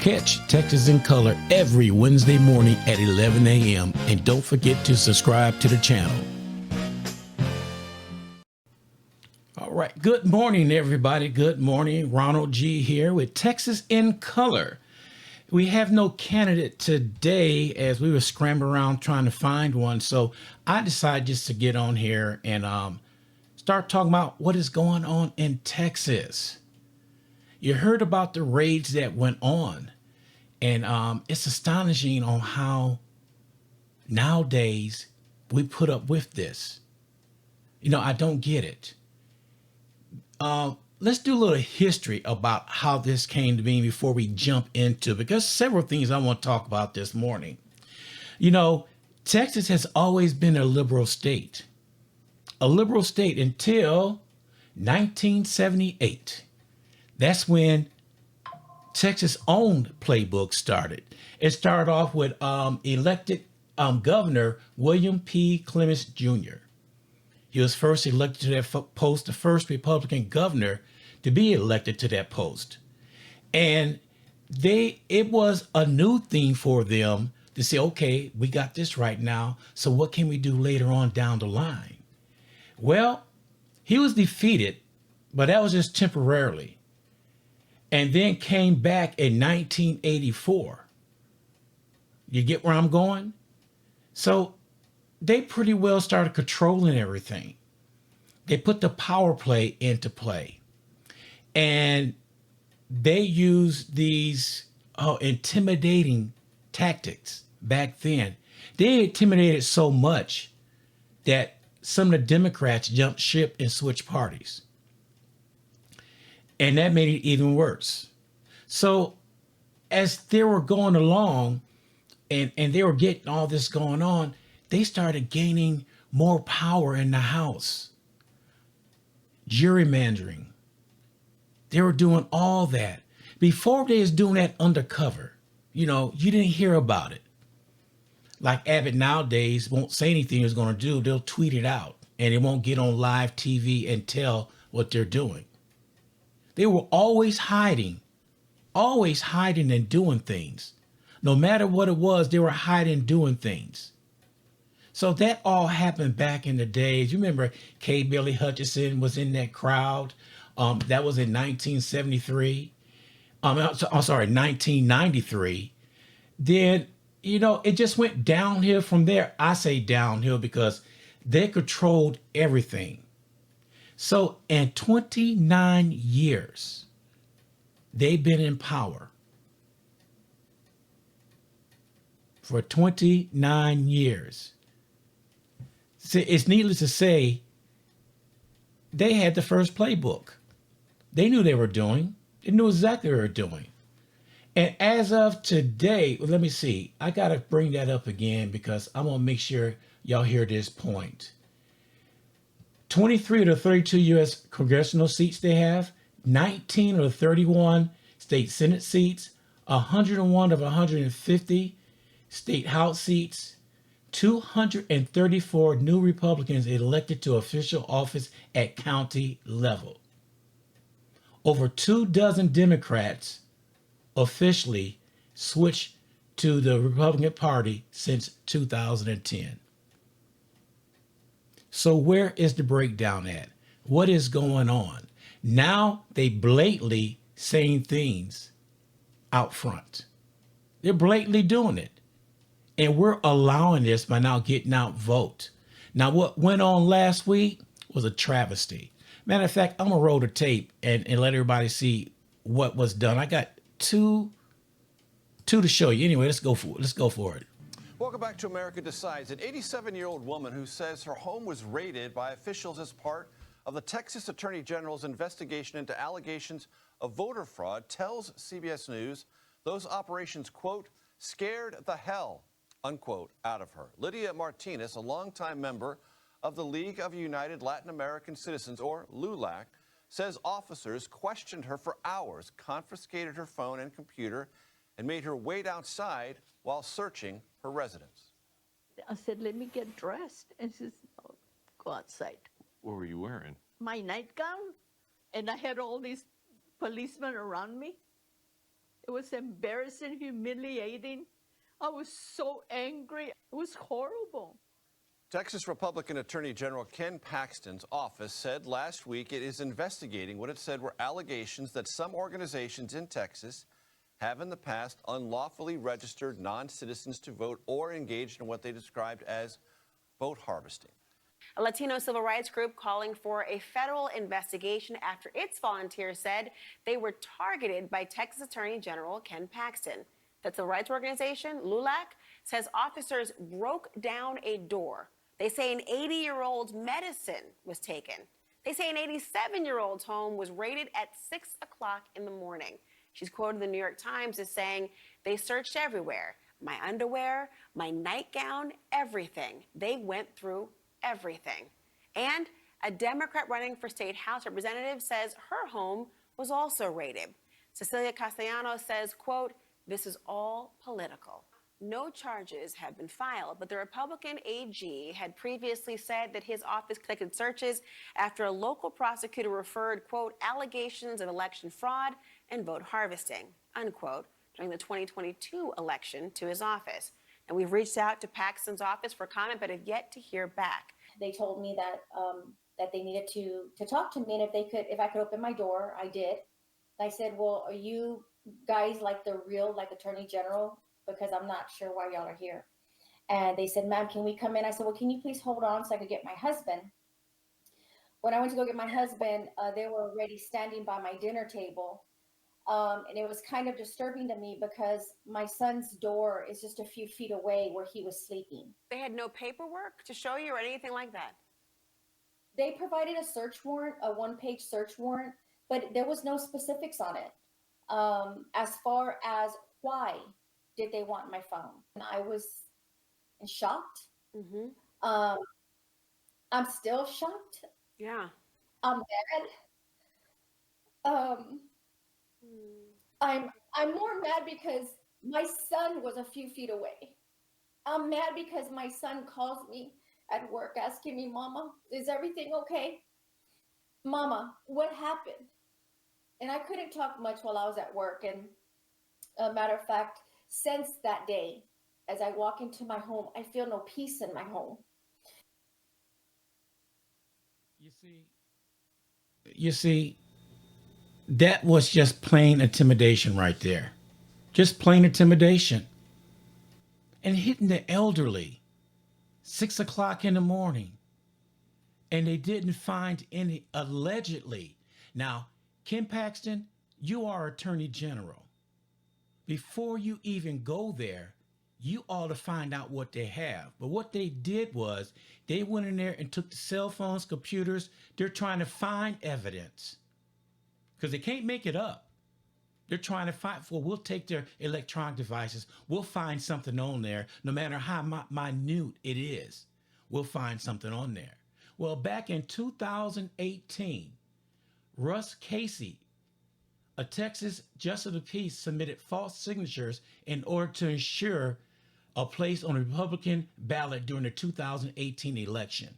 Catch Texas in Color every Wednesday morning at 11 a.m. And don't forget to subscribe to the channel. All right. Good morning, everybody. Good morning. Ronald G here with Texas in Color. We have no candidate today as we were scrambling around trying to find one. So I decided just to get on here and start talking about what is going on in Texas. You heard about the raids that went on, and it's astonishing on how nowadays we put up with this. You know, I don't get it. Let's do a little history about how this came to be before we jump into, because several things I want to talk about this morning. You know, Texas has always been a liberal state until 1978. That's when Texas owned playbook started. It started off with elected Governor William P. Clements Jr. He was first elected to that post, the first Republican governor to be elected to that post. And it was a new thing for them to say, okay, we got this right now, so what can we do later on down the line? Well, he was defeated, but that was just temporarily. And then came back in 1984. You get where I'm going? So they pretty well started controlling everything. They put the power play into play. And they used these intimidating tactics back then. They intimidated so much that some of the Democrats jumped ship and switched parties. And that made it even worse. So as they were going along and they were getting all this going on, they started gaining more power in the House. Gerrymandering. They were doing all that. Before they was doing that undercover, you know, you didn't hear about it. Like Abbott nowadays won't say anything he's going to do. They'll tweet it out and it won't get on live TV and tell what they're doing. They were always hiding and doing things. No matter what it was, they were hiding doing things. So that all happened back in the days. You remember K. Billy Hutchison was in that crowd. That was in 1973. I'm sorry, 1993. Then, you know, it just went downhill from there. I say downhill because they controlled everything. So in 29 years, they've been in power. For 29 years. So it's needless to say, they had the first playbook. They knew they were doing. They knew exactly what they were doing. And as of today, let me see. I got to bring that up again because I want to make sure y'all hear this point. 23 of the 32 U.S. congressional seats they have, 19 of the 31 state Senate seats, 101 of 150 state House seats, 234 new Republicans elected to official office at county level. Over 24 Democrats officially switched to the Republican Party since 2010. So where is the breakdown at? What is going on? Now they blatantly saying things out front. They're blatantly doing it. And we're allowing this by now getting out vote. Now what went on last week was a travesty. Matter of fact, I'm gonna roll the tape and let everybody see what was done. I got two to show you. Anyway, let's go for it. Welcome back to America Decides. An 87-year-old woman who says her home was raided by officials as part of the Texas Attorney General's investigation into allegations of voter fraud tells CBS News those operations, quote, scared the hell, unquote, out of her. Lydia Martinez, a longtime member of the League of United Latin American Citizens, or LULAC, says officers questioned her for hours, confiscated her phone and computer, and made her wait outside while searching her residence. I said, let me get dressed. And she says, oh, go outside. What were you wearing? My nightgown, and I had all these policemen around me. It was embarrassing, humiliating. I was so angry. It was horrible. Texas Republican Attorney General Ken Paxton's office said last week it is investigating what it said were allegations that some organizations in Texas have in the past unlawfully registered non-citizens to vote or engaged in what they described as vote harvesting. A Latino civil rights group calling for a federal investigation after its volunteers said they were targeted by Texas Attorney General Ken Paxton. The civil rights organization, LULAC, says officers broke down a door. They say an 80-year-old's medicine was taken. They say an 87-year-old's home was raided at 6 o'clock in the morning. She's quoted in the New York Times as saying, they searched everywhere. My underwear, my nightgown, everything. They went through everything. And a Democrat running for state House representative says her home was also raided. Cecilia Castellanos says, quote, this is all political. No charges have been filed, but the Republican AG had previously said that his office conducted searches after a local prosecutor referred, quote, allegations of election fraud and vote harvesting, unquote, during the 2022 election to his office. And we've reached out to Paxton's office for comment, but have yet to hear back. They told me that that they needed to talk to me, and if I could open my door, I did. I said, well, are you guys like the real attorney general? Because I'm not sure why y'all are here. And they said, ma'am, can we come in? I said, well, can you please hold on so I could get my husband? When I went to go get my husband, they were already standing by my dinner table. And it was kind of disturbing to me because my son's door is just a few feet away where he was sleeping. They had no paperwork to show you or anything like that? They provided a search warrant, a one-page search warrant, but there was no specifics on it. As far as why did they want my phone? And I was shocked. Mm-hmm. I'm still shocked. Yeah. I'm mad. I'm more mad because my son was a few feet away. I'm mad because my son calls me at work asking me, Mama, is everything okay? Mama, what happened? And I couldn't talk much while I was at work. And a matter of fact, since that day, as I walk into my home, I feel no peace in my home. You see, that was just plain intimidation right there. Just plain intimidation. And hitting the elderly, 6 o'clock in the morning. And they didn't find any, allegedly. Now, Ken Paxton, you are Attorney General. Before you even go there, you ought to find out what they have. But what they did was they went in there and took the cell phones, computers. They're trying to find evidence because they can't make it up. They're trying to find, well, we'll take their electronic devices. We'll find something on there, no matter how minute it is. We'll find something on there. Well, back in 2018, Russ Casey, a Texas Justice of the Peace, submitted false signatures in order to ensure a place on the Republican ballot during the 2018 election.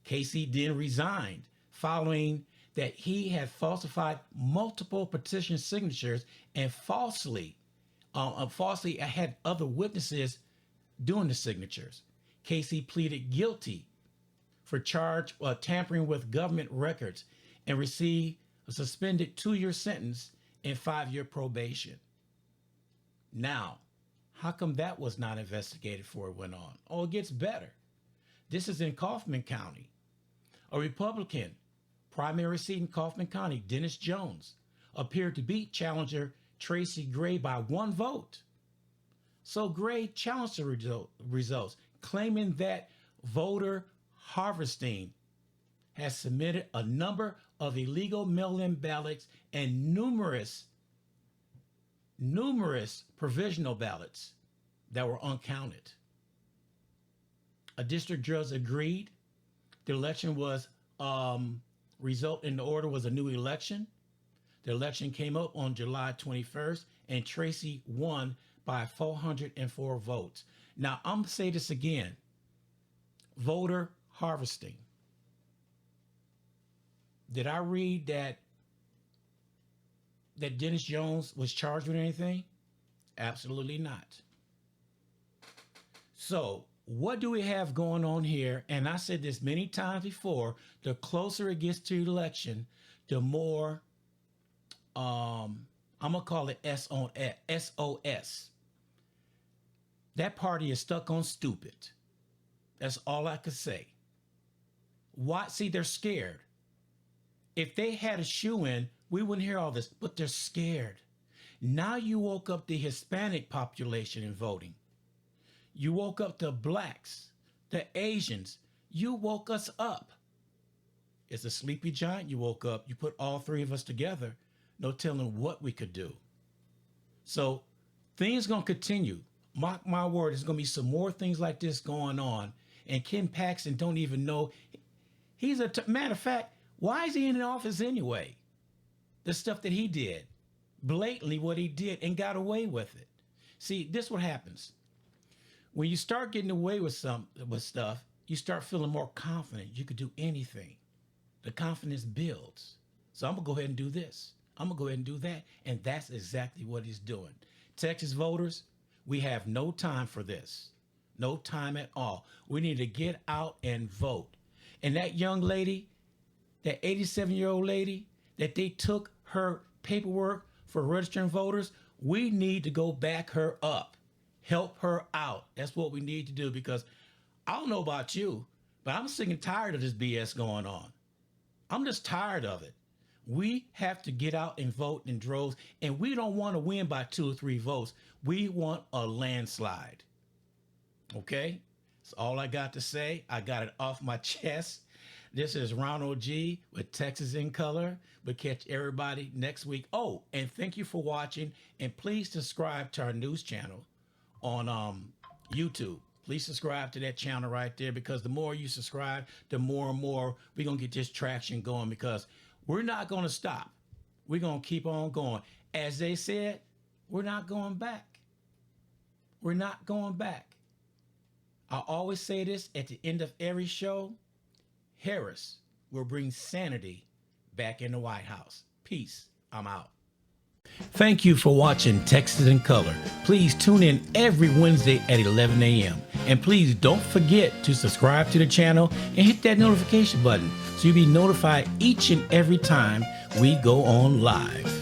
Casey then resigned following that he had falsified multiple petition signatures and falsely had other witnesses doing the signatures. Casey pleaded guilty for charge of tampering with government records and received a suspended 2-year sentence and 5-year probation. Now, how come that was not investigated before it went on? Oh, it gets better. This is in Kaufman County. A Republican primary seat in Kaufman County, Dennis Jones, appeared to beat challenger Tracy Gray by 1 vote. So Gray challenged the results, claiming that voter harvesting has submitted a number of illegal mail-in ballots and numerous provisional ballots that were uncounted. A district judge agreed the election was result in the order was a new election. The election came up on July 21st, and Tracy won by 404 votes. Now, I'm going to say this again. Voter harvesting. Did I read that that Dennis Jones was charged with anything? Absolutely not. So what do we have going on here? And I said this many times before, the closer it gets to election, the more, I'm going to call it SOS. That party is stuck on stupid. That's all I could say. Why? See, they're scared. If they had a shoe-in, we wouldn't hear all this, but they're scared. Now you woke up the Hispanic population in voting. You woke up the blacks, the Asians. You woke us up. It's a sleepy giant you woke up. You put all three of us together. No telling what we could do. So things going to continue. Mark my word, there's going to be some more things like this going on. And Ken Paxton don't even know. He's matter of fact, why is he in the office anyway? The stuff that he did, blatantly what he did and got away with it. See, this is what happens. When you start getting away with stuff, you start feeling more confident. You could do anything. The confidence builds. So I'm going to go ahead and do this. I'm going to go ahead and do that. And that's exactly what he's doing. Texas voters, we have no time for this. No time at all. We need to get out and vote. And that young lady, that 87-year-old lady, that they took her paperwork for registering voters, we need to go back her up. Help her out. That's what we need to do, because I don't know about you, but I'm sick and tired of this BS going on. I'm just tired of it. We have to get out and vote in droves, and we don't want to win by 2 or 3 votes. We want a landslide. Okay? That's all I got to say. I got it off my chest. This is Ronald G with Texas in Color. We'll catch everybody next week. Oh, and thank you for watching. And please subscribe to our news channel on YouTube. Please subscribe to that channel right there, because the more you subscribe, the more and more we're going to get this traction going, because we're not going to stop. We're going to keep on going. As they said, we're not going back. We're not going back. I always say this at the end of every show. Harris will bring sanity back in the White House. Peace. I'm out. Thank you for watching Texas in Color. Please tune in every Wednesday at 11 a.m. And please don't forget to subscribe to the channel and hit that notification button so you'll be notified each and every time we go on live.